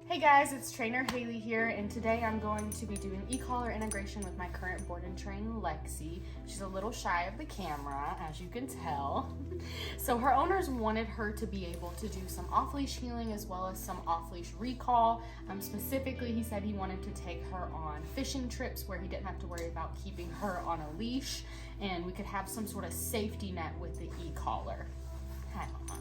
Hey guys, it's trainer Hailey here, and today I'm going to be doing e-collar integration with my current board and train, Lexi. She's a little shy of the camera, as you can tell. So her owners wanted her to be able to do some off-leash healing as well as some off-leash recall. Specifically, he said he wanted to take her on fishing trips where he didn't have to worry about keeping her on a leash, and we could have some sort of safety net with the e-collar. Hi, Mama.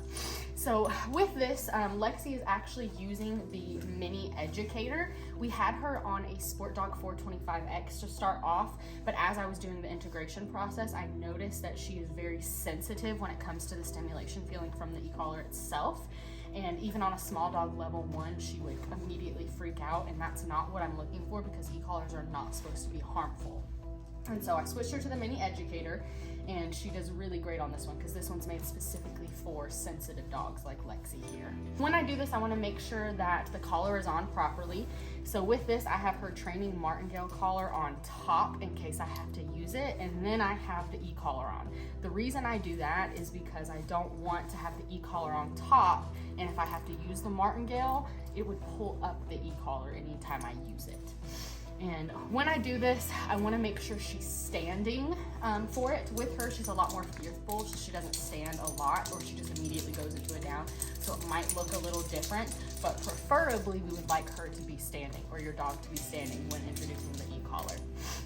So with this, Lexi is actually using the mini Educator. We had her on a Sport Dog 425X to start off, but as I was doing the integration process, I noticed that she is very sensitive when it comes to the stimulation feeling from the e-collar itself. And even on a small dog level 1, she would immediately freak out, and that's not what I'm looking for because e-collars are not supposed to be harmful. And so I switched her to the mini Educator, and she does really great on this one because this one's made specifically for sensitive dogs like Lexi here. When I do this, I want to make sure that the collar is on properly. So with this, I have her training martingale collar on top in case I have to use it, and then I have the e-collar on. The reason I do that is because I don't want to have the e-collar on top, and if I have to use the martingale, it would pull up the e-collar anytime I use it. And when I do this, I want to make sure she's standing for it. With her, she's a lot more fearful. She doesn't stand a lot, or she just immediately goes into a down. So it might look a little different, but preferably we would like her to be standing, or your dog to be standing when introducing the e-collar.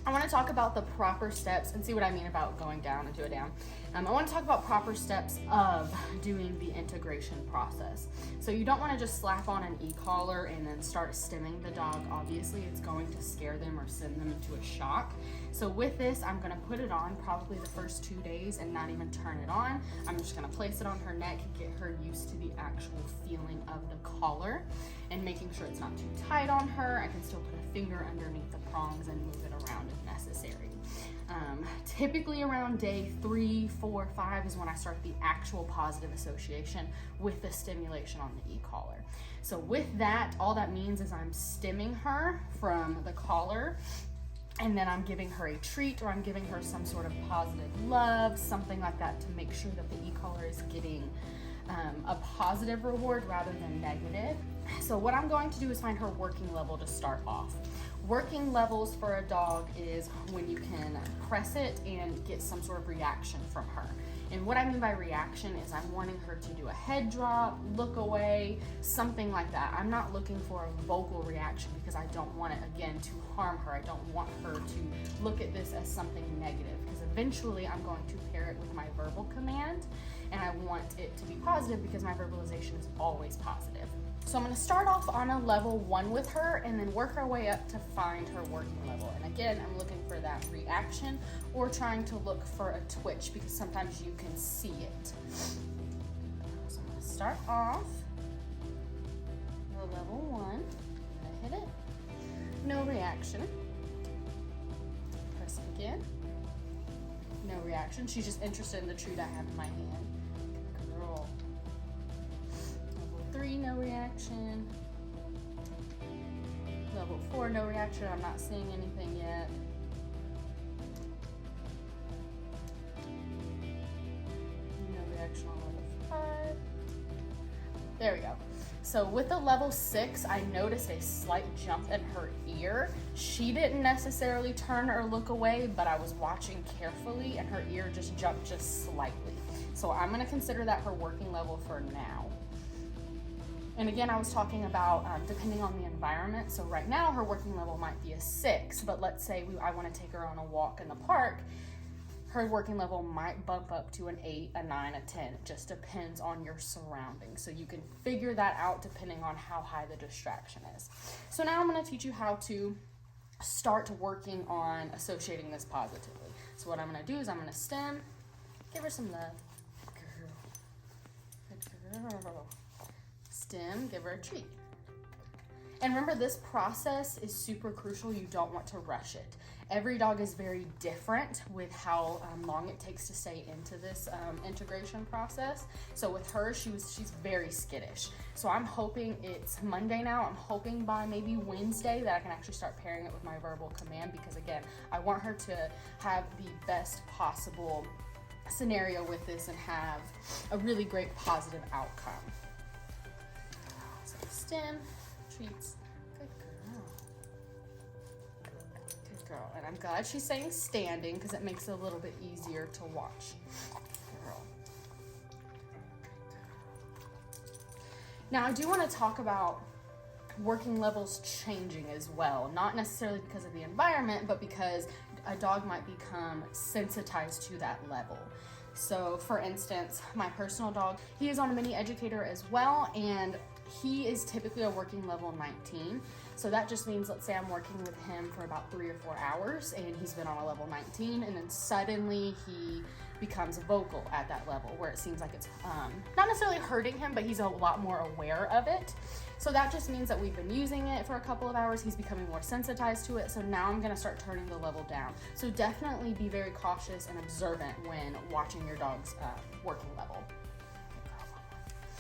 I want to talk about the proper steps and see what I mean about going down into a down. I want to talk about proper steps of doing the integration process. So you don't want to just slap on an e-collar and then start stimming the dog. Obviously, it's going to scare them or send them into a shock. So with this, I'm going to put it on probably the first 2 days and not even turn it on. I'm just going to place it on her neck and get her used to the actual feeling of the collar and making sure it's not too tight on her. I can still put a finger underneath the prongs and move it around if necessary. Typically around day 3, 4, 5 is when I start the actual positive association with the stimulation on the e-collar. So with that, all that means is I'm stimming her from the collar, and then I'm giving her a treat, or I'm giving her some sort of positive love, something like that, to make sure that the e-collar is getting a positive reward rather than negative. So what I'm going to do is find her working level to start off. Working levels for a dog is when you can press it and get some sort of reaction from her. And what I mean by reaction is I'm wanting her to do a head drop, look away, something like that. I'm not looking for a vocal reaction because I don't want it, again, to harm her. I don't want her to look at this as something negative, because eventually I'm going to pair it with my verbal command, and I want it to be positive because my verbalization is always positive. So I'm going to start off on a level 1 with her and then work our way up to find her working level. And again, I'm looking for that reaction or trying to look for a twitch because sometimes you can see it. So I'm going to start off at level 1. I hit it. No reaction. Press it again. No reaction. She's just interested in the treat I have in my hand. Girl. 3, no reaction. Level 4, no reaction. I'm not seeing anything yet. No reaction on level 5. There we go. So with the level 6, I noticed a slight jump in her ear. She didn't necessarily turn or look away, but I was watching carefully and her ear just jumped just slightly. So I'm going to consider that her working level for now. And again, I was talking about depending on the environment. So right now her working level might be a 6, but let's say I want to take her on a walk in the park. Her working level might bump up to an 8, a 9, a 10. It just depends on your surroundings. So you can figure that out depending on how high the distraction is. So now I'm going to teach you how to start working on associating this positively. So what I'm going to do is I'm going to stem, give her some love. Good girl. Stem, give her a treat. And remember, this process is super crucial. You don't want to rush it. Every dog is very different with how long it takes to stay into this integration process. So with her, she's very skittish. So I'm hoping it's Monday now. I'm hoping by maybe Wednesday that I can actually start pairing it with my verbal command, because again, I want her to have the best possible scenario with this and have a really great positive outcome. So stem, treats. Good girl. Good girl. And I'm glad she's saying standing because it makes it a little bit easier to watch. Girl. Now I do want to talk about working levels changing as well. Not necessarily because of the environment, but because a dog might become sensitized to that level. So for instance, my personal dog, he is on a mini Educator as well, and he is typically a working level 19. So that just means, let's say I'm working with him for about 3 or 4 hours and he's been on a level 19, and then suddenly he becomes vocal at that level where it seems like it's not necessarily hurting him, but he's a lot more aware of it. So that just means that we've been using it for a couple of hours, he's becoming more sensitized to it, so now I'm gonna start turning the level down. So definitely be very cautious and observant when watching your dog's working level.